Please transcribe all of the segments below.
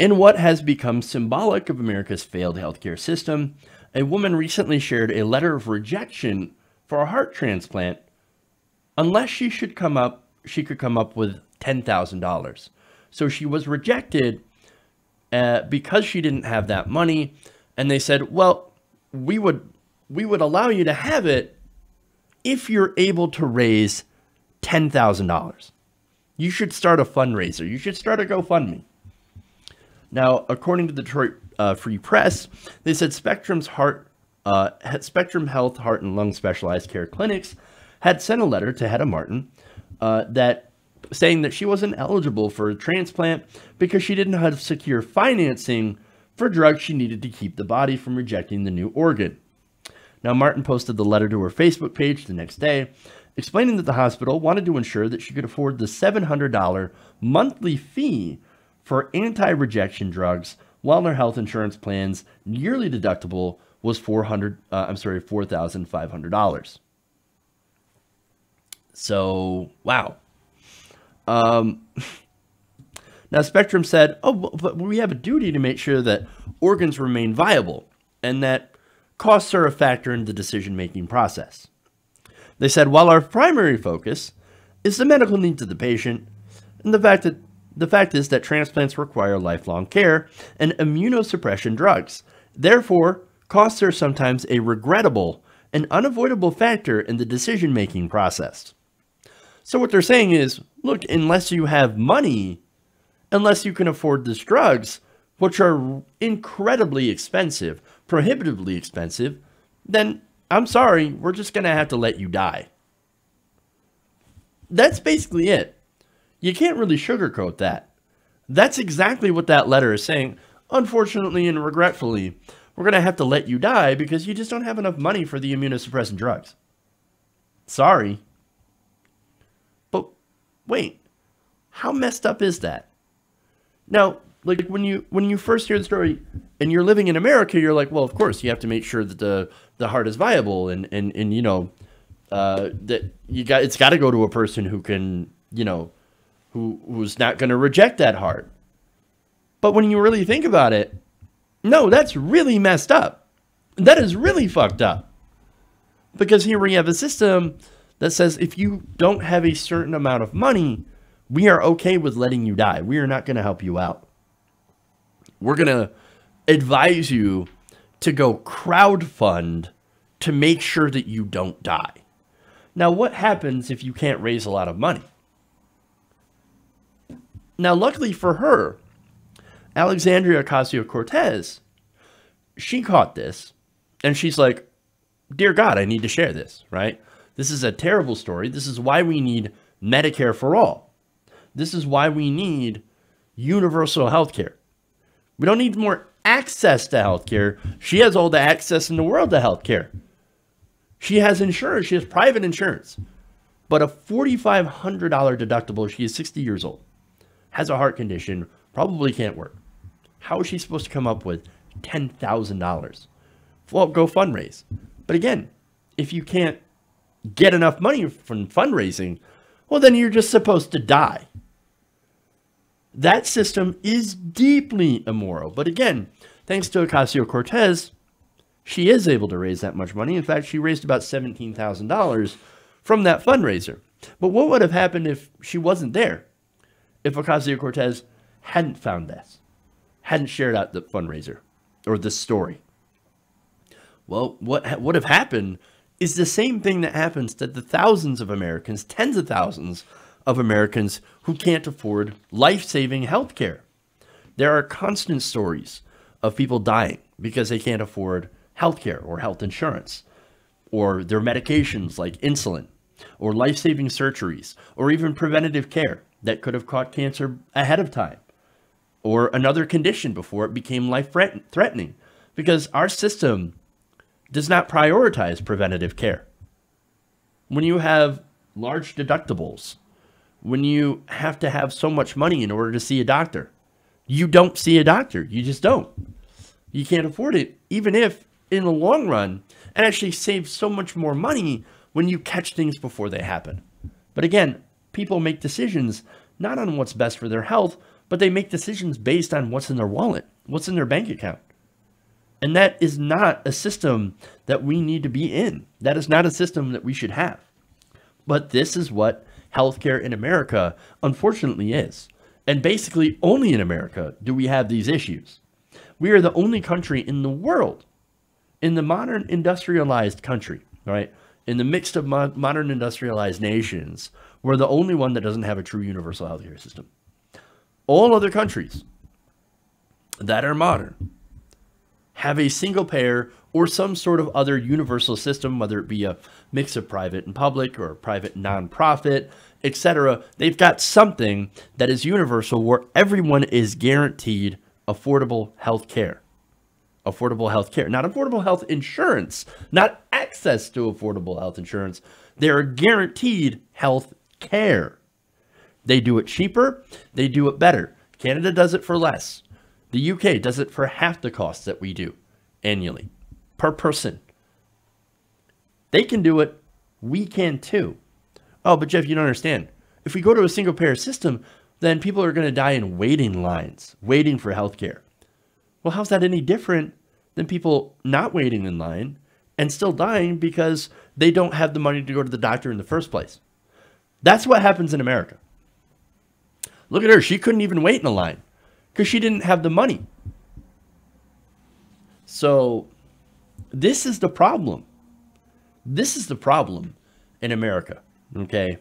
In what has become symbolic of America's failed healthcare system, a woman recently shared a letter of rejection for a heart transplant unless she could come up with $10,000. So she was rejected because she didn't have that money, and they said, well, we would allow you to have it if you're able to raise $10,000. You should start a fundraiser. You should start a GoFundMe. Now, according to the Detroit Free Press, they said Spectrum Health, Heart and Lung Specialized Care Clinics had sent a letter to Hedda Martin saying that she wasn't eligible for a transplant because she didn't have secure financing for drugs she needed to keep the body from rejecting the new organ. Now, Martin posted the letter to her Facebook page the next day, explaining that the hospital wanted to ensure that she could afford the $700 monthly fee for anti-rejection drugs, while their health insurance plan's yearly deductible was $4,500. So, wow. Now, Spectrum said, oh, but we have a duty to make sure that organs remain viable and that costs are a factor in the decision-making process. They said, while our primary focus is the medical needs of the patient, and the fact is that transplants require lifelong care and immunosuppression drugs. Therefore, costs are sometimes a regrettable and unavoidable factor in the decision-making process. So what they're saying is, look, unless you have money, unless you can afford these drugs, which are incredibly expensive, prohibitively expensive, then I'm sorry, we're just going to have to let you die. That's basically it. You can't really sugarcoat that. That's exactly what that letter is saying. Unfortunately and regretfully, we're going to have to let you die because you just don't have enough money for the immunosuppressant drugs. Sorry. But wait, how messed up is that? Now, like when you first hear the story and you're living in America, you're like, well, of course, you have to make sure that the heart is viable and you know, that it's got to go to a person who can, you know, who's not going to reject that heart. But when you really think about it, no, that's really messed up. That is really fucked up. Because here we have a system that says if you don't have a certain amount of money, we are okay with letting you die. We are not going to help you out. We're going to advise you to go crowdfund to make sure that you don't die. Now, what happens if you can't raise a lot of money? Now, luckily for her, Alexandria Ocasio-Cortez, she caught this, and she's like, dear God, I need to share this, right? This is a terrible story. This is why we need Medicare for all. This is why we need universal health care. We don't need more access to health care. She has all the access in the world to health care. She has insurance. She has private insurance. But a $4,500 deductible, she is 60 years old, has a heart condition, probably can't work. How is she supposed to come up with $10,000? Well, go fundraise. But again, if you can't get enough money from fundraising, well, then you're just supposed to die. That system is deeply immoral. But again, thanks to Ocasio-Cortez, she is able to raise that much money. In fact, she raised about $17,000 from that fundraiser. But what would have happened if she wasn't there? If Ocasio-Cortez hadn't found this, hadn't shared out the fundraiser or the story? Well, what would have happened is the same thing that happens to the thousands of Americans, tens of thousands of Americans who can't afford life-saving health care. There are constant stories of people dying because they can't afford health care or health insurance, or their medications like insulin, or life-saving surgeries, or even preventative care that could have caught cancer ahead of time, or another condition before it became life-threatening, because our system does not prioritize preventative care. When you have large deductibles, when you have to have so much money in order to see a doctor, you don't see a doctor. You just don't. You can't afford it, even if in the long run, it actually saves so much more money when you catch things before they happen. But again, people make decisions not on what's best for their health, but they make decisions based on what's in their wallet, what's in their bank account. And that is not a system that we need to be in. That is not a system that we should have. But this is what healthcare in America, unfortunately, is. And basically, only in America do we have these issues. We are the only country in the world, in the modern industrialized country, right? In the mix of modern industrialized nations, we're the only one that doesn't have a true universal healthcare system. All other countries that are modern have a single payer or some sort of other universal system, whether it be a mix of private and public or private nonprofit, etc. They've got something that is universal where everyone is guaranteed affordable health care. Affordable health care, not affordable health insurance, not access to affordable health insurance. They're guaranteed health care. They do it cheaper. They do it better. Canada does it for less. The UK does it for half the cost that we do annually per person. They can do it. We can too. Oh, but Jeff, you don't understand. If we go to a single payer system, then people are going to die in waiting lines, waiting for healthcare. Well, how's that any different than people not waiting in line and still dying because they don't have the money to go to the doctor in the first place? That's what happens in America. Look at her. She couldn't even wait in a line because she didn't have the money. So this is the problem. This is the problem in America. Okay.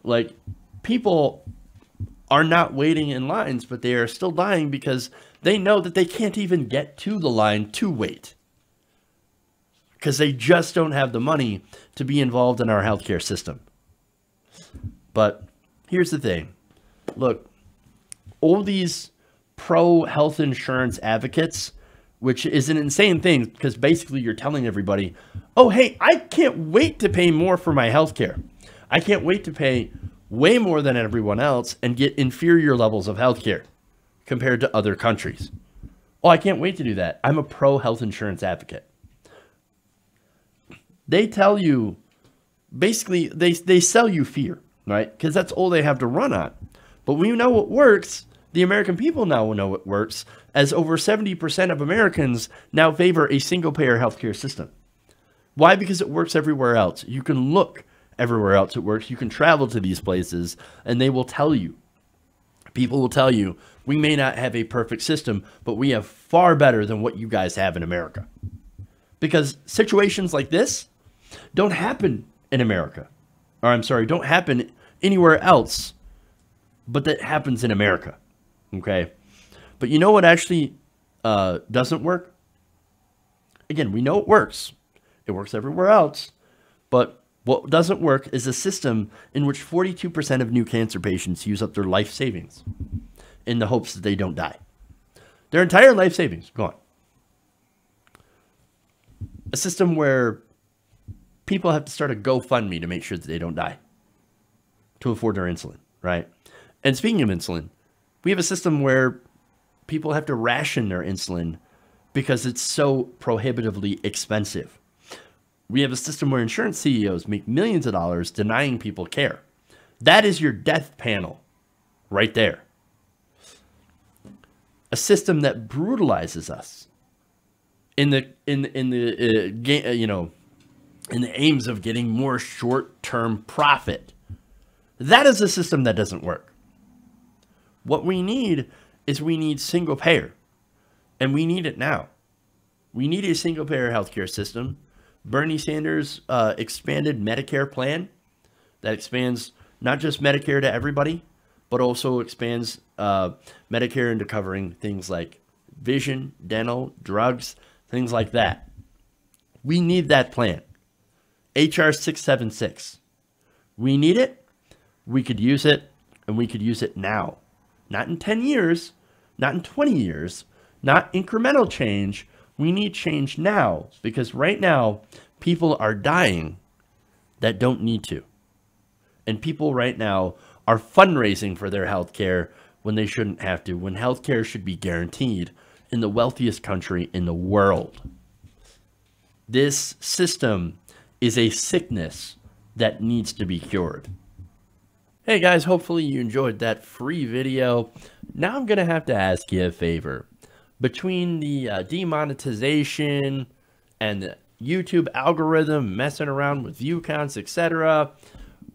Like, people are not waiting in lines, but they are still dying because they know that they can't even get to the line to wait because they just don't have the money to be involved in our healthcare system. But here's the thing. Look, all these pro-health insurance advocates, which is an insane thing because basically you're telling everybody, oh, hey, I can't wait to pay more for my healthcare. I can't wait to pay way more than everyone else and get inferior levels of healthcare compared to other countries. Oh, I can't wait to do that. I'm a pro-health insurance advocate. They tell you, basically, they sell you fear, right? Because that's all they have to run on. But we know what works. The American people now know what works, as over 70% of Americans now favor a single-payer healthcare system. Why? Because it works everywhere else. You can look everywhere else it works. You can travel to these places, and they will tell you. People will tell you, we may not have a perfect system, but we have far better than what you guys have in America. Because situations like this don't happen in America. Or I'm sorry, don't happen anywhere else, but that happens in America. Okay? But you know what actually doesn't work? Again, we know it works. It works everywhere else. But what doesn't work is a system in which 42% of new cancer patients use up their life savings in the hopes that they don't die. Their entire life savings gone. A system where people have to start a GoFundMe to make sure that they don't die to afford their insulin, right? And speaking of insulin, we have a system where people have to ration their insulin because it's so prohibitively expensive. We have a system where insurance CEOs make millions of dollars denying people care. That is your death panel right there. A system that brutalizes us in the aims of getting more short-term profit. That is a system that doesn't work. What we need is single payer, and we need it now. We need a single payer healthcare system. Bernie Sanders expanded Medicare plan that expands not just Medicare to everybody, but also expands Medicare into covering things like vision, dental, drugs, things like that. We need that plan. HR 676. We need it. We could use it, and we could use it now. Not in 10 years, not in 20 years, not incremental change. We need change now, because right now, people are dying that don't need to. And people right now are fundraising for their health care when they shouldn't have to, when health care should be guaranteed in the wealthiest country in the world. This system is a sickness that needs to be cured. Hey guys, hopefully you enjoyed that free video. Now I'm going to have to ask you a favor. Between the demonetization and the YouTube algorithm messing around with view counts, etc.,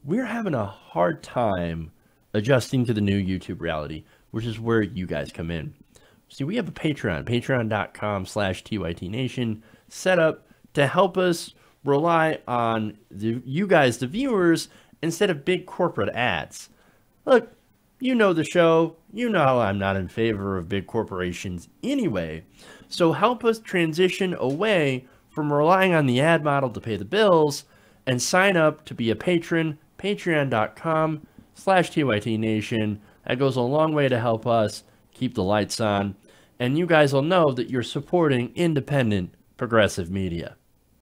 we're having a hard time adjusting to the new YouTube reality, which is where you guys come in. See, we have a Patreon, patreon.com/TYTNation, set up to help us rely on you guys, the viewers, instead of big corporate ads. Look, you know the show. You know how I'm not in favor of big corporations anyway. So help us transition away from relying on the ad model to pay the bills and sign up to be a patron, patreon.com/TYTNation. That goes a long way to help us keep the lights on. And you guys will know that you're supporting independent progressive media.